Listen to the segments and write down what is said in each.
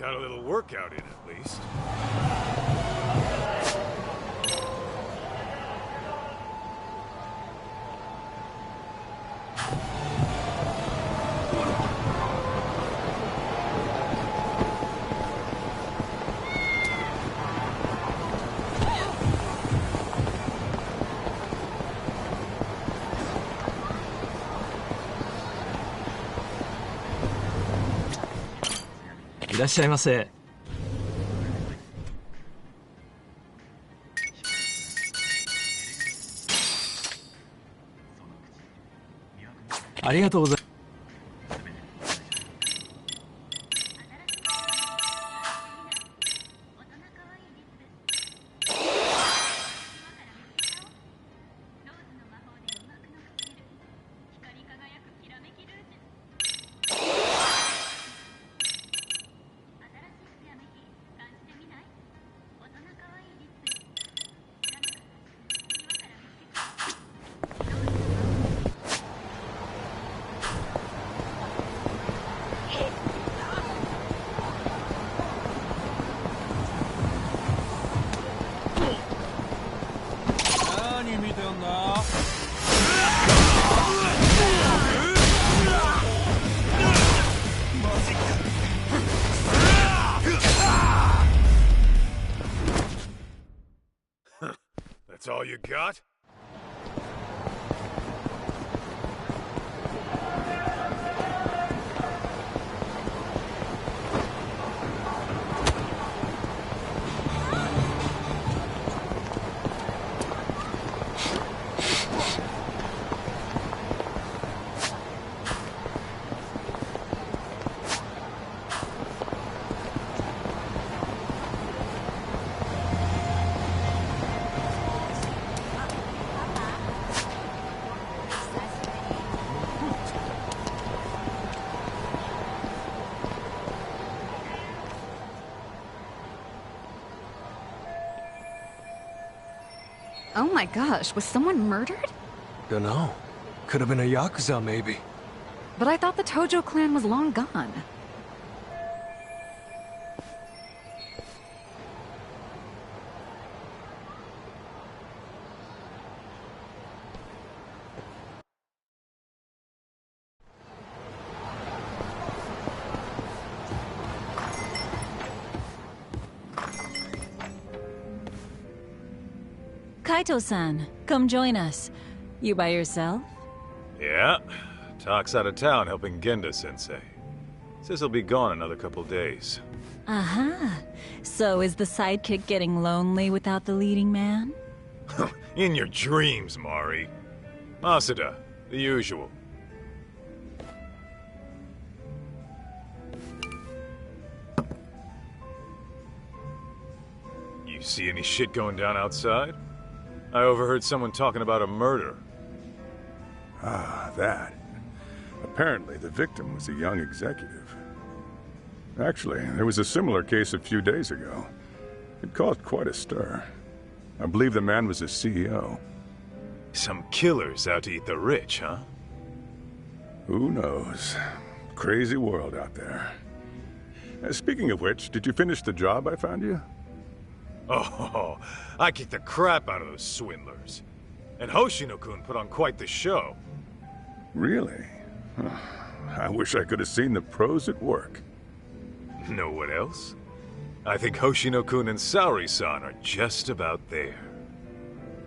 Got a little workout in at least.いらっしゃいませ。ありがとうございます。That's all you got? Oh my gosh, was someone murdered? Dunno. Could have been a Yakuza, maybe. But I thought the Tojo clan was long gone. Kaito-san, come join us. You by yourself? Yeah. Talk's out of town helping Genda-sensei. Says he'll be gone another couple days. Aha. So is the sidekick getting lonely without the leading man? In your dreams, Mari. Masuda, the usual. You see any shit going down outside? I overheard someone talking about a murder. Ah, that. Apparently, the victim was a young executive. Actually, there was a similar case a few days ago. It caused quite a stir. I believe the man was a CEO. Some killers out to eat the rich, huh? Who knows? Crazy world out there. Speaking of which, did you finish the job I found you? Oh, I kicked the crap out of those swindlers. And Hoshino-kun put on quite the show. Really? I wish I could have seen the pros at work. Know what else? I think Hoshino-kun and Saori-san are just about there.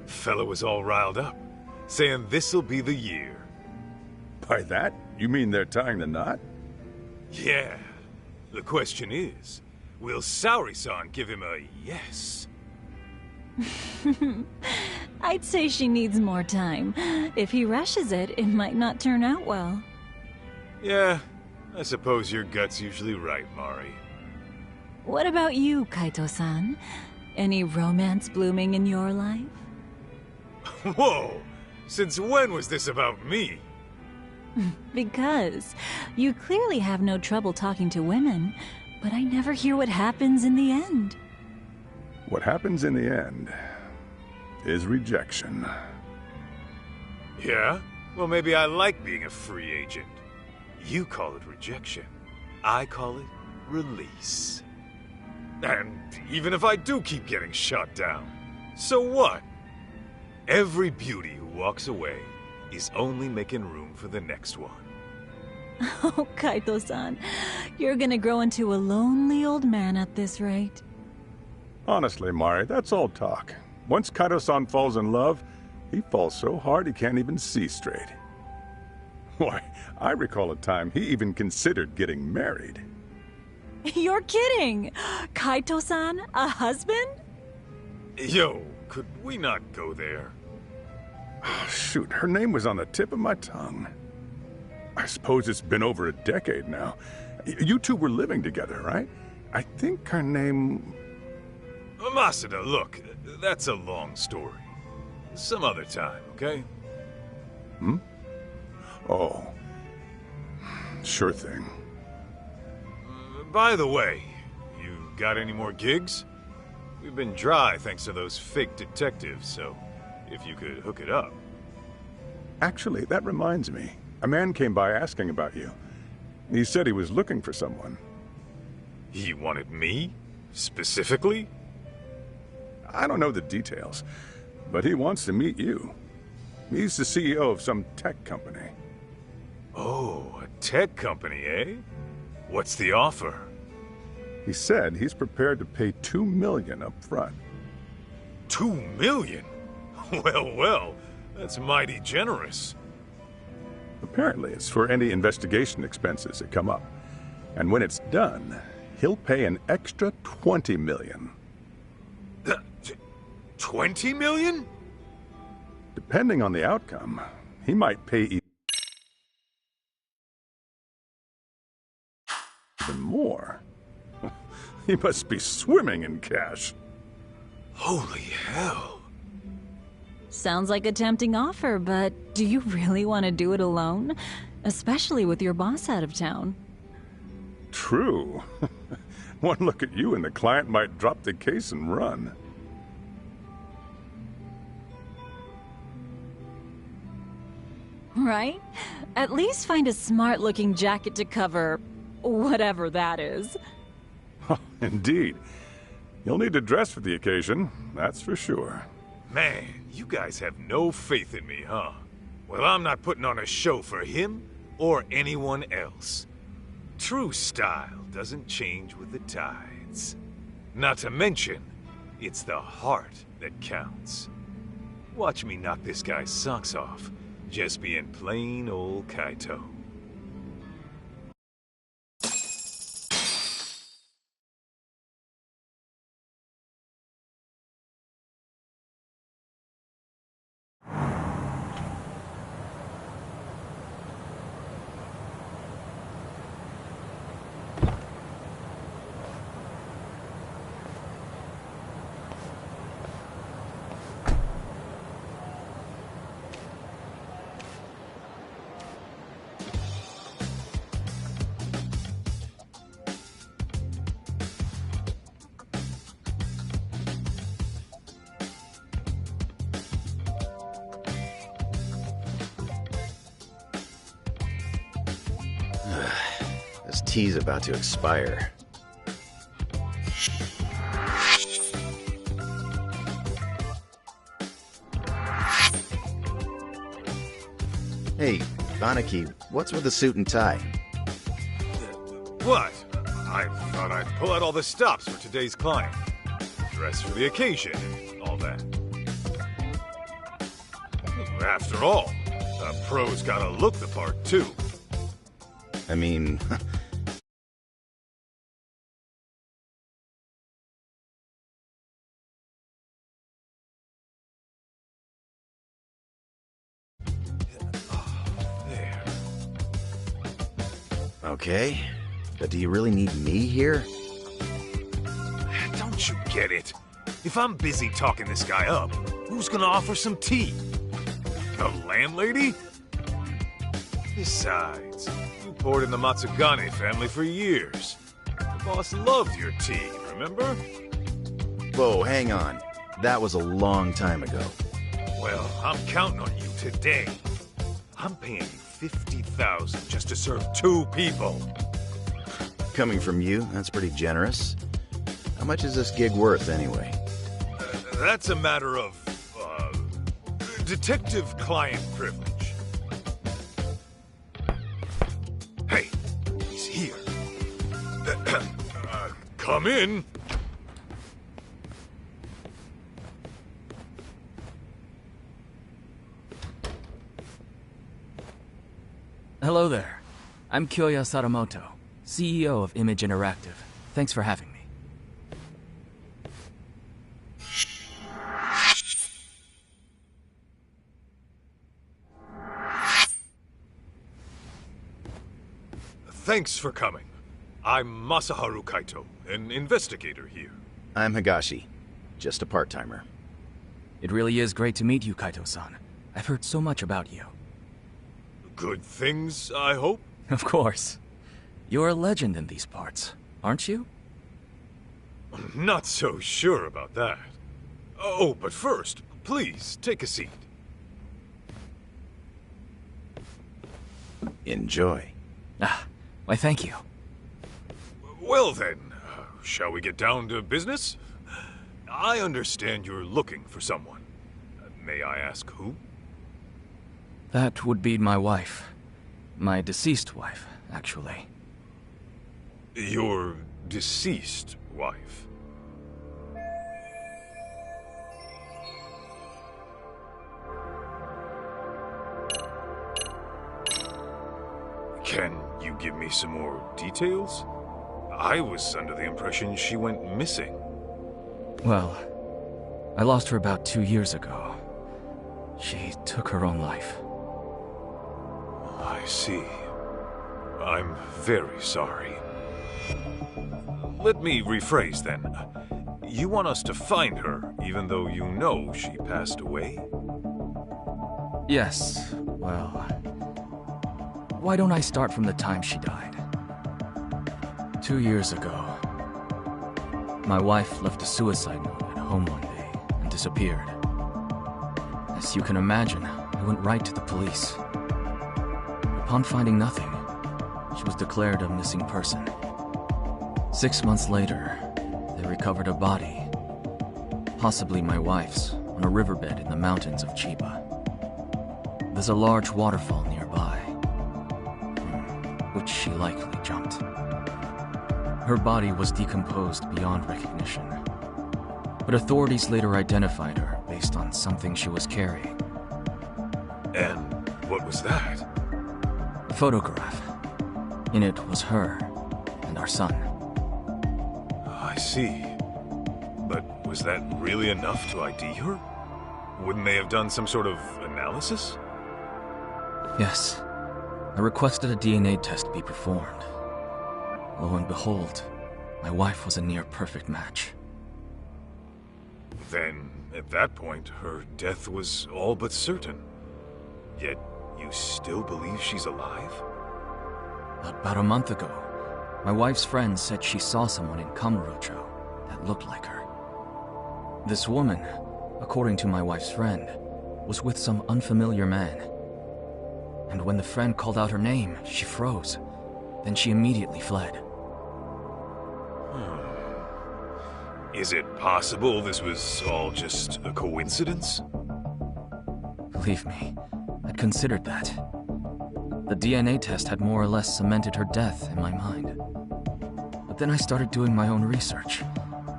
Fella was all riled up, saying this'll be the year. By that, you mean they're tying the knot? Yeah. The question is, will Saori-san give him a yes? I'd say she needs more time. If he rushes it, it might not turn out well. Yeah, I suppose your gut's usually right, Mari. What about you, Kaito-san? Any romance blooming in your life? Whoa! Since when was this about me? Because you clearly have no trouble talking to women, but I never hear what happens in the end. What happens in the end is rejection. Yeah? Well, maybe I like being a free agent. You call it rejection. I call it release. And even if I do keep getting shot down, so what? Every beauty who walks away is only making room for the next one. Oh, Kaito-san, you're gonna grow into a lonely old man at this rate. Honestly, Mari, that's all talk. Once Kaito-san falls in love, he falls so hard he can't even see straight. Why, I recall a time he even considered getting married. You're kidding! Kaito-san, a husband? Yo, could we not go there? Oh, shoot, her name was on the tip of my tongue. I suppose it's been over a decade now. You two were living together, right? I think her name... Masada, look, that's a long story. Some other time, okay? Hmm? Oh. Sure thing. By the way, you got any more gigs? We've been dry thanks to those fake detectives, so if you could hook it up. Actually, that reminds me. A man came by asking about you. He said he was looking for someone. He wanted me? Specifically? I don't know the details, but he wants to meet you. He's the CEO of some tech company. Oh, a tech company, eh? What's the offer? He said he's prepared to pay $2 million up front. $2 million? Well, that's mighty generous. Apparently, it's for any investigation expenses that come up. And when it's done, he'll pay an extra $20 million. 20 million? Depending on the outcome, he might pay even more. He must be swimming in cash. Holy hell. Sounds like a tempting offer, but do you really want to do it alone? Especially with your boss out of town. True. One look at you and the client might drop the case and run. Right? At least find a smart-looking jacket to cover whatever that is. Indeed. You'll need to dress for the occasion, that's for sure. Man, you guys have no faith in me, huh? Well, I'm not putting on a show for him or anyone else. True style doesn't change with the tides. Not to mention, it's the heart that counts. Watch me knock this guy's socks off, just being plain old Kaito. This tea's about to expire. Hey, Aniki, what's with the suit and tie? What? I thought I'd pull out all the stops for today's client. Dress for the occasion and all that. After all, a pro's gotta look the part, too. I mean... There. Okay, but do you really need me here? Don't you get it? If I'm busy talking this guy up, who's gonna offer some tea? The landlady? Besides, you poured in the Matsugane family for years. The boss loved your tea, remember? Whoa, hang on. That was a long time ago. Well, I'm counting on you today. I'm paying you 50,000 just to serve 2 people. Coming from you, that's pretty generous. How much is this gig worth, anyway? That's a matter of, detective-client privilege. Hey, he's here. Come in. Hello there. I'm Kyoya Sadamoto, CEO of Image Interactive. Thanks for having me. Thanks for coming. I'm Masaharu Kaito, an investigator here. I'm Higashi, just a part-timer. It really is great to meet you, Kaito-san. I've heard so much about you. Good things, I hope? Of course. You're a legend in these parts, aren't you? Not so sure about that. Oh, but first, please, take a seat. Enjoy. Ah, why thank you. Well then, shall we get down to business? I understand you're looking for someone. May I ask who? That would be my wife. My deceased wife, actually. Your deceased wife. Can you give me some more details? I was under the impression she went missing. Well, I lost her about 2 years ago. She took her own life. I see. I'm very sorry. Let me rephrase then. You want us to find her, even though you know she passed away? Yes, well... Why don't I start from the time she died? 2 years ago, my wife left a suicide note at home one day and disappeared. As you can imagine, I went right to the police. Upon finding nothing, she was declared a missing person. 6 months later, they recovered a body, possibly my wife's, on a riverbed in the mountains of Chiba. There's a large waterfall nearby, from which she likely jumped. Her body was decomposed beyond recognition, but authorities later identified her based on something she was carrying. And what was that? A photograph. In it was her and our son. I see. But was that really enough to ID her? Wouldn't they have done some sort of analysis? Yes. I requested a DNA test be performed. Lo and behold, my wife was a near-perfect match. Then, at that point, her death was all but certain. Yet, you still believe she's alive? About a month ago, my wife's friend said she saw someone in Kamurocho that looked like her. This woman, according to my wife's friend, was with some unfamiliar man. And when the friend called out her name, she froze. Then she immediately fled. Is it possible this was all just a coincidence? Believe me, I'd considered that. The DNA test had more or less cemented her death in my mind. But then I started doing my own research,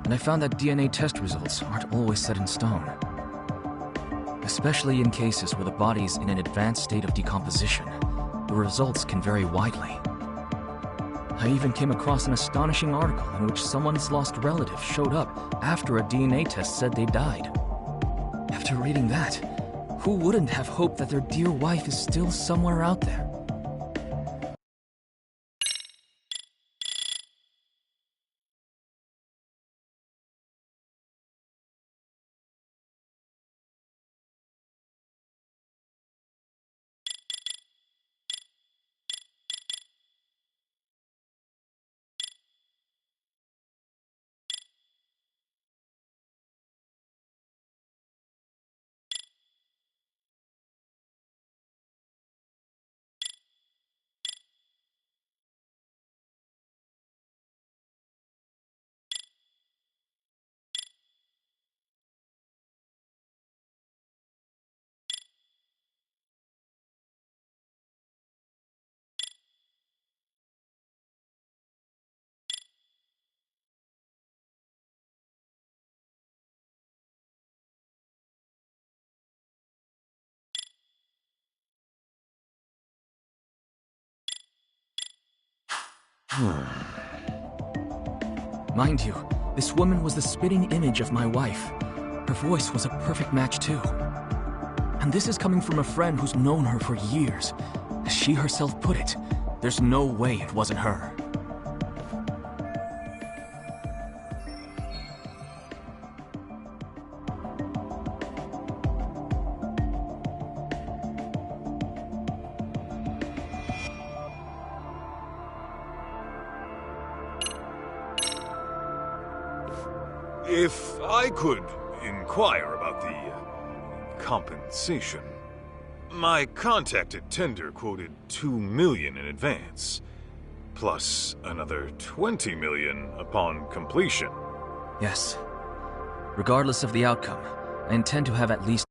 and I found that DNA test results aren't always set in stone. Especially in cases where the body's in an advanced state of decomposition, the results can vary widely. I even came across an astonishing article in which someone's lost relative showed up after a DNA test said they died. After reading that, who wouldn't have hoped that their dear wife is still somewhere out there? Mind you, this woman was the spitting image of my wife. Her voice was a perfect match too. And this is coming from a friend who's known her for years. As she herself put it, there's no way it wasn't her. If I could inquire about the compensation. My contacted tender quoted 2 million in advance, plus another 20 million upon completion. Yes. Regardless of the outcome, I intend to have at least...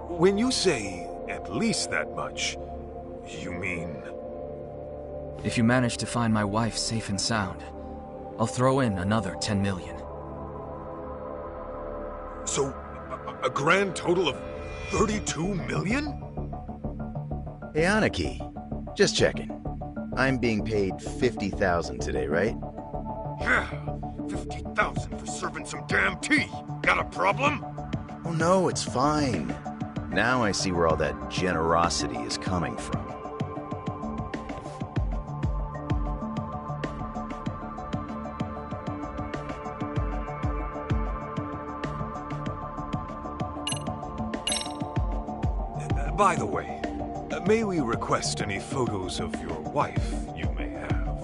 When you say at least that much, you mean... If you manage to find my wife safe and sound, I'll throw in another 10 million. So, a grand total of 32 million? Hey, Aniki. Just checking. I'm being paid 50,000 today, right? Yeah, 50,000 for serving some damn tea. Got a problem? Oh no, it's fine. Now I see where all that generosity is coming from. By the way, may we request any photos of your wife you may have?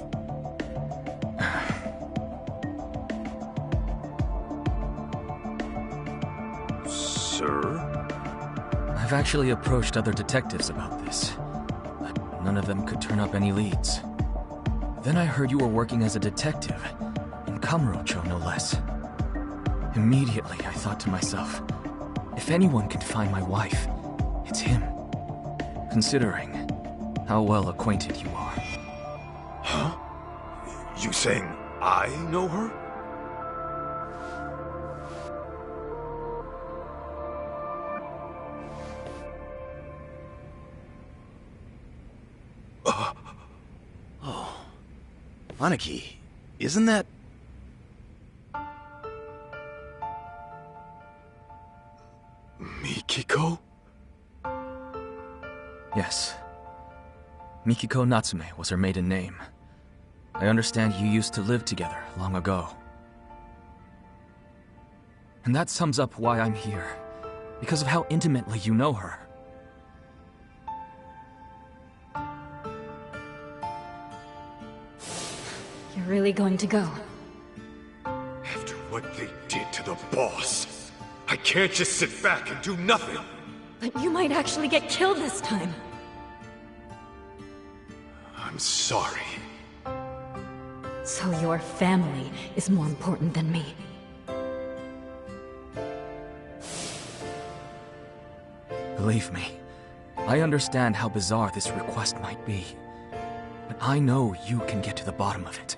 Sir? I've actually approached other detectives about this, but none of them could turn up any leads. Then I heard you were working as a detective, in Kamurocho no less. Immediately I thought to myself, if anyone can find my wife, it's him. Considering how well acquainted you are. Huh? You saying I know her? Oh. Aniki, isn't that... Mikiko? Yes. Mikiko Natsume was her maiden name. I understand you used to live together long ago. And that sums up why I'm here. Because of how intimately you know her. You're really going to go? After what they did to the boss, I can't just sit back and do nothing. But you might actually get killed this time. I'm sorry. So your family is more important than me. Believe me, I understand how bizarre this request might be. But I know you can get to the bottom of it.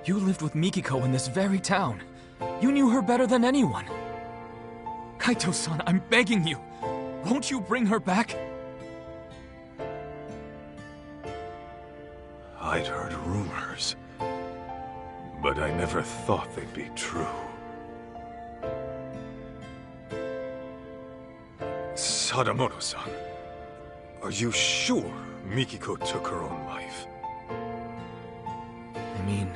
You lived with Mikiko in this very town. You knew her better than anyone. Kaito-san, I'm begging you. Won't you bring her back? I'd heard rumors, but I never thought they'd be true. Sadamoto-san, are you sure Mikiko took her own life? I mean,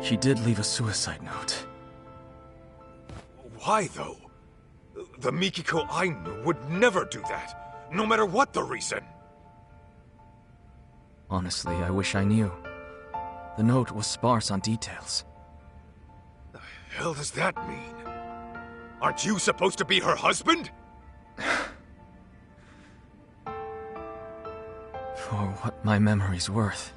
she did leave a suicide note. Why, though? The Mikiko I knew would never do that, no matter what the reason. Honestly, I wish I knew. The note was sparse on details. The hell does that mean? Aren't you supposed to be her husband? For what my memory's worth,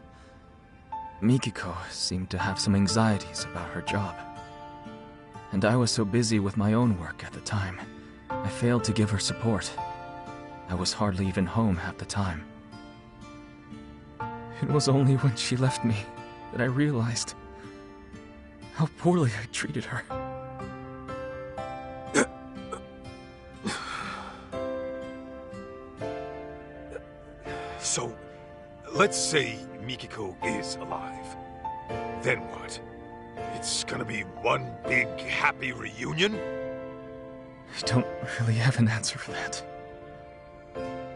Mikiko seemed to have some anxieties about her job. And I was so busy with my own work at the time, I failed to give her support. I was hardly even home half the time. It was only when she left me that I realized how poorly I treated her. So, let's say Mikiko is alive. Then what? It's gonna be one big happy reunion? I don't really have an answer for that.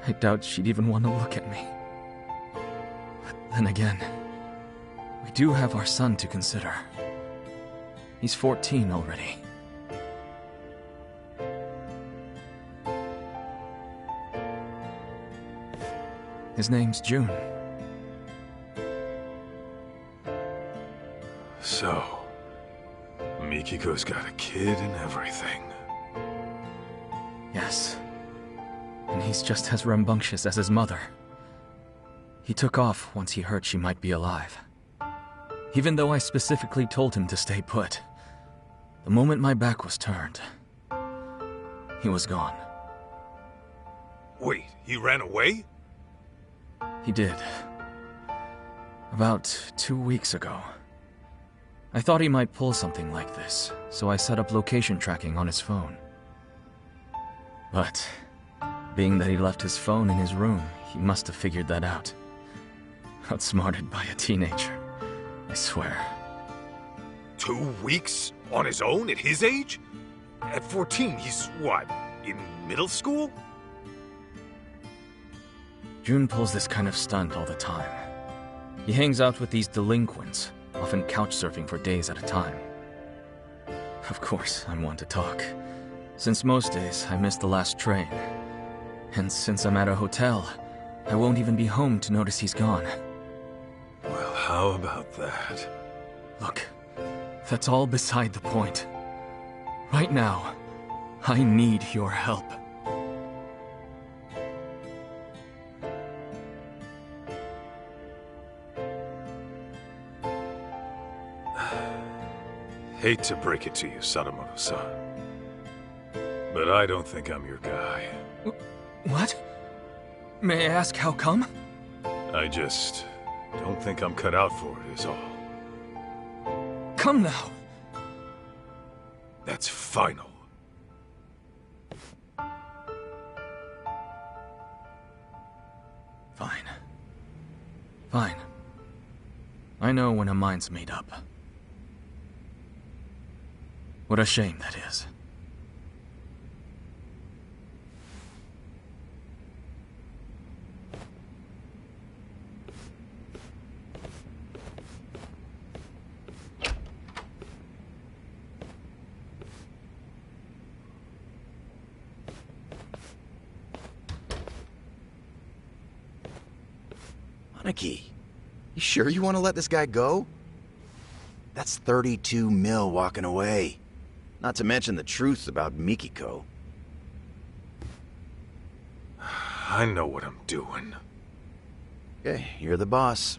I doubt she'd even want to look at me. But then again, we do have our son to consider. He's 14 already. His name's June. So, Mikiko's got a kid and everything. Yes. And he's just as rambunctious as his mother. He took off once he heard she might be alive. Even though I specifically told him to stay put, the moment my back was turned, he was gone. Wait, he ran away? He did. About 2 weeks ago. I thought he might pull something like this, so I set up location tracking on his phone. But, being that he left his phone in his room, he must have figured that out. Outsmarted by a teenager, I swear. 2 weeks on his own at his age? At 14, he's what, in middle school? June pulls this kind of stunt all the time. He hangs out with these delinquents, often couch surfing for days at a time. Of course, I'm one to talk, since most days I miss the last train. And since I'm at a hotel, I won't even be home to notice he's gone. Well, how about that? Look, that's all beside the point. Right now, I need your help. Hate to break it to you, Sadamoto-san, but I don't think I'm your guy. What? May I ask how come? I just don't think I'm cut out for it, is all. Come now. That's final. Fine. Fine. I know when a mind's made up. What a shame that is. Aniki, you sure you want to let this guy go? That's 32 mil walking away. Not to mention the truth about Mikiko. I know what I'm doing. Okay, you're the boss.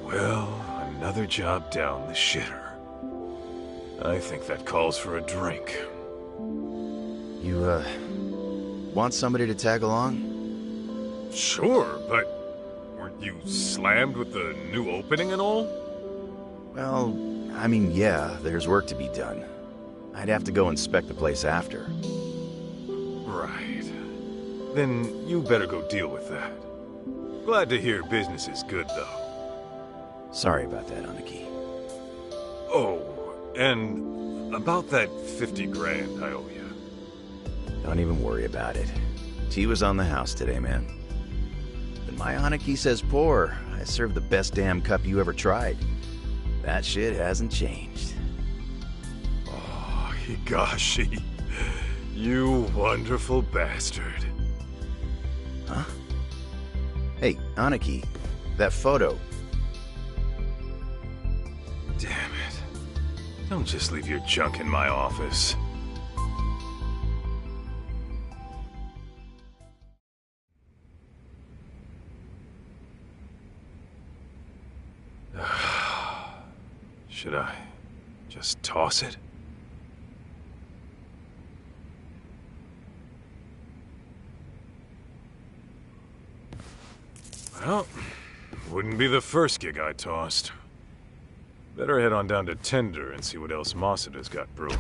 Well, another job down the shitter. I think that calls for a drink. You, want somebody to tag along? Sure, but weren't you slammed with the new opening and all? Well, I mean, yeah, there's work to be done. I'd have to go inspect the place after. Right. Then you better go deal with that. Glad to hear business is good, though. Sorry about that, Aniki. Oh, and about that 50 grand I owe you. Don't even worry about it. Tea was on the house today, man. When my Aniki says pour, I serve the best damn cup you ever tried. That shit hasn't changed. Oh, Higashi. You wonderful bastard. Huh? Hey, Aniki, that photo. Damn it. Don't just leave your junk in my office. Should I just toss it? Well, wouldn't be the first gig I tossed. Better head on down to Tender and see what else Masuda's got brewing.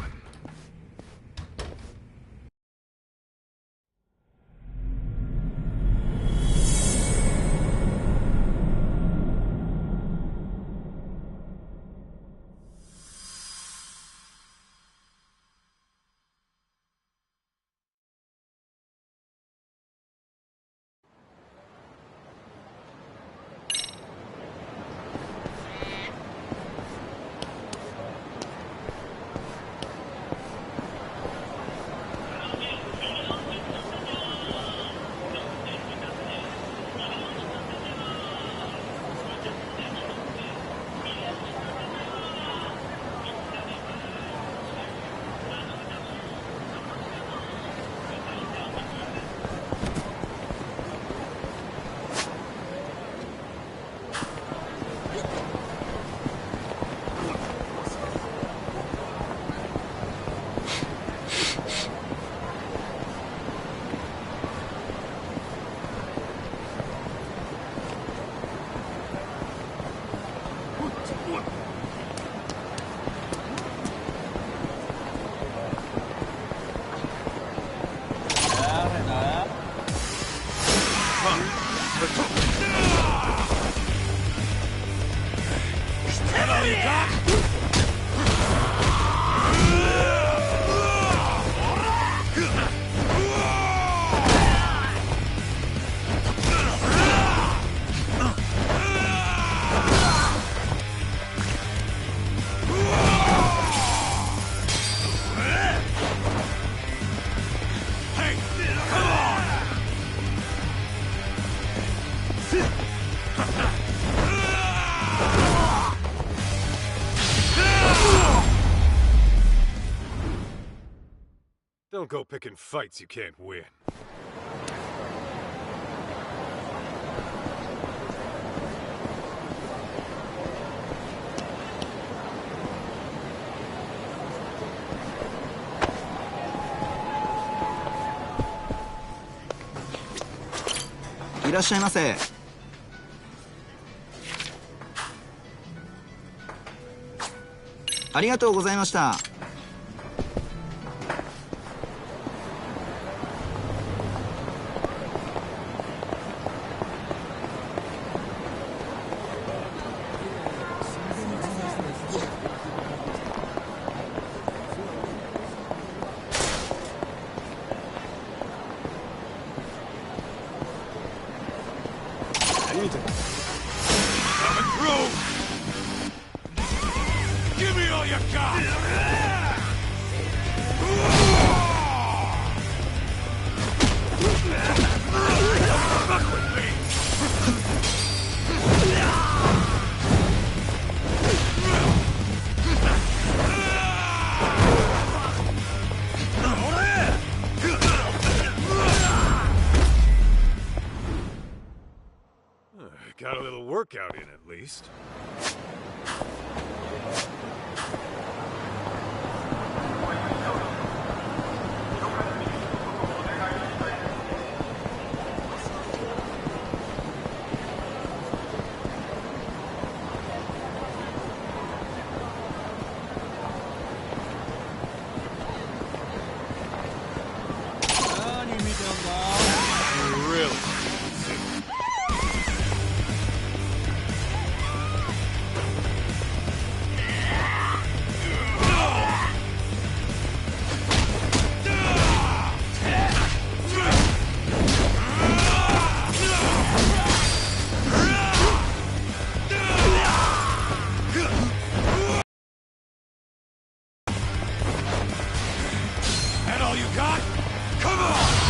Don't go picking fights you can't win.いらっしゃいませ。ありがとうございました。Got a little workout in at least. Really? That all you got? Come on!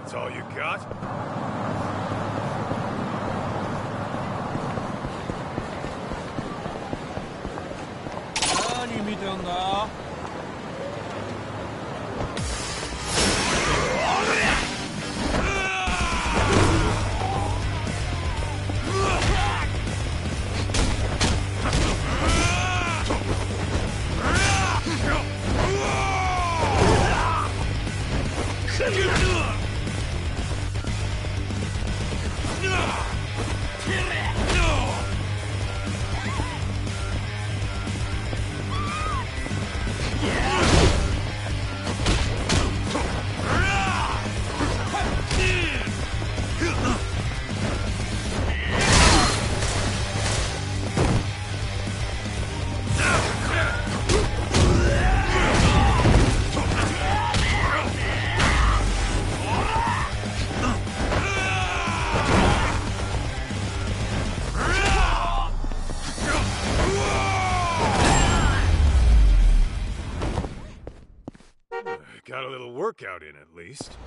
That's all you got? Got a little workout in at least.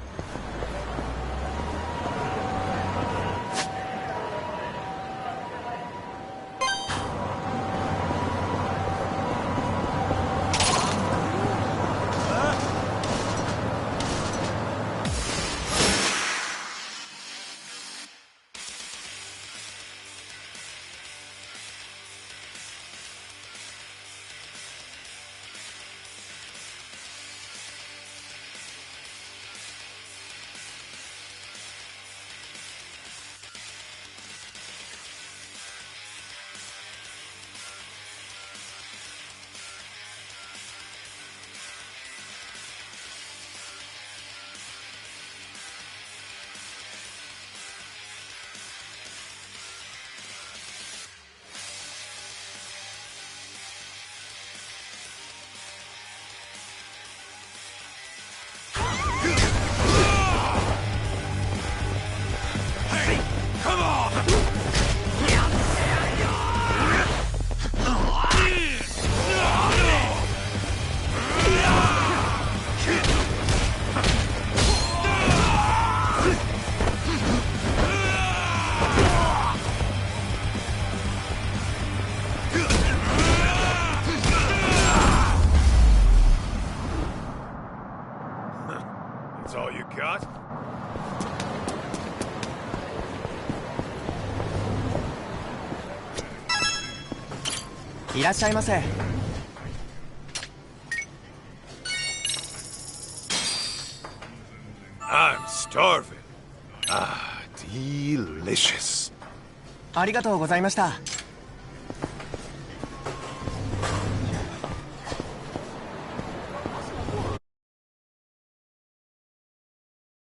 That's all you got? I'm starving. Ah, delicious. ありがとうございました。